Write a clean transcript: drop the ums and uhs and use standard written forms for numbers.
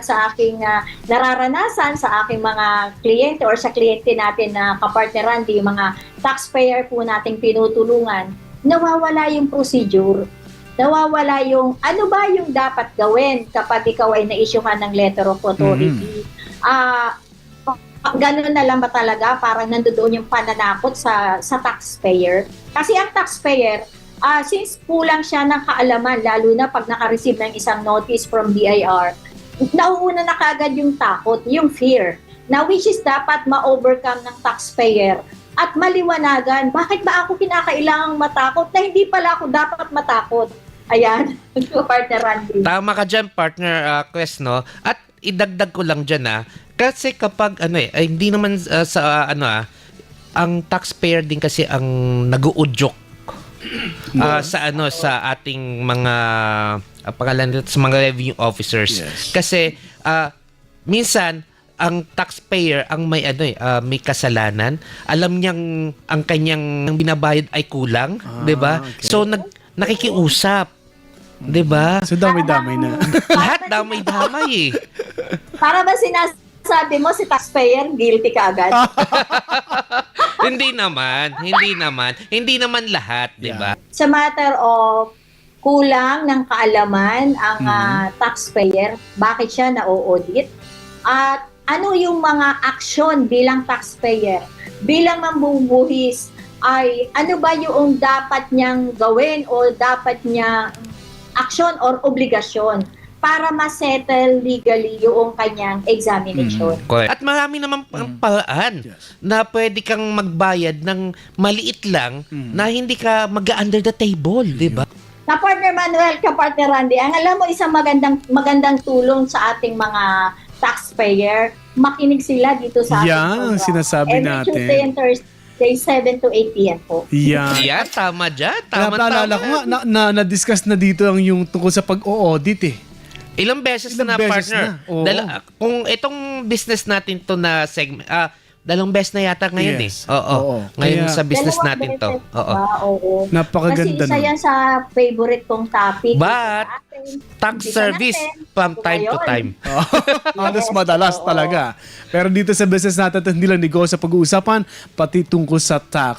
sa aking nararanasan sa aking mga kliyente or sa kliyente natin na kapartneran, yung mga taxpayer po nating pinutulungan, nawawala yung procedure. Nawawala yung ano ba yung dapat gawin kapag ikaw ay na-issuehan ng letter of authority. Ganun na lang ba talaga? Parang nandoon yung pananakot sa taxpayer. Kasi ang taxpayer, since kulang siya ng kaalaman, lalo na pag naka-receive ng isang notice from BIR, nauuna na kagad yung takot, yung fear, na which is dapat ma-overcome ng taxpayer at maliwanagan. Bakit ba ako kinakailangang matakot na hindi pala ako dapat matakot? Ayan, partner Randy. Tama ka dyan, partner Quest, no? At idagdag ko lang dyan, kasi kapag, hindi naman ang taxpayer din kasi ang nag-uudyok sa ating mga pangalan nito, sa mga revenue officers. Yes. Kasi minsan ang taxpayer ang may kasalanan, alam niyang ang kanyang binabayad ay kulang, 'di ba? Okay. So nakikiusap, 'di ba? So dami-dami na. Lahat damay-damay eh. Para ba sinasabi mo si taxpayer guilty ka agad? Hindi naman lahat, 'di ba? Sa matter of kulang ng kaalaman ang taxpayer, bakit siya na-audit? At ano yung mga aksyon bilang taxpayer, bilang mambubuhis, ay ano ba yung dapat niyang gawin o dapat niyang aksyon or obligasyon para ma-settle legally yung kanyang examination. Correct. At marami naman paraan na pwede kang magbayad ng maliit lang na hindi ka mag-under the table, 'di ba? Na partner Manuel, ka-partner Randy, ang alam mo isang magandang tulong sa ating mga taxpayer, makinig sila dito sa ating program. Sinasabi natin. Every Tuesday and Thursday, 7 to 8 p.m. po. Yeah, tama dyan. Tama. Naalala ko nga, na-discuss na dito yung tungkol sa pag-o-audit eh. Ilang beses Ilang na beses partner. na, oo. Kung itong business natin to na segment, dalawang beses na yata ngayon Yes. Oo. Ngayon Kaya- sa business Dalawang natin to. beses Oo. ba? Oo. Napakaganda Kasi isa nun. yan sa favorite kong topic. But, sa atin. Tax Umpisa service natin. from time to Ngayon. time. Halos madalas Oo. talaga. Pero dito sa business natin, hindi lang negosyo pag-uusapan, pati tungkol sa tax.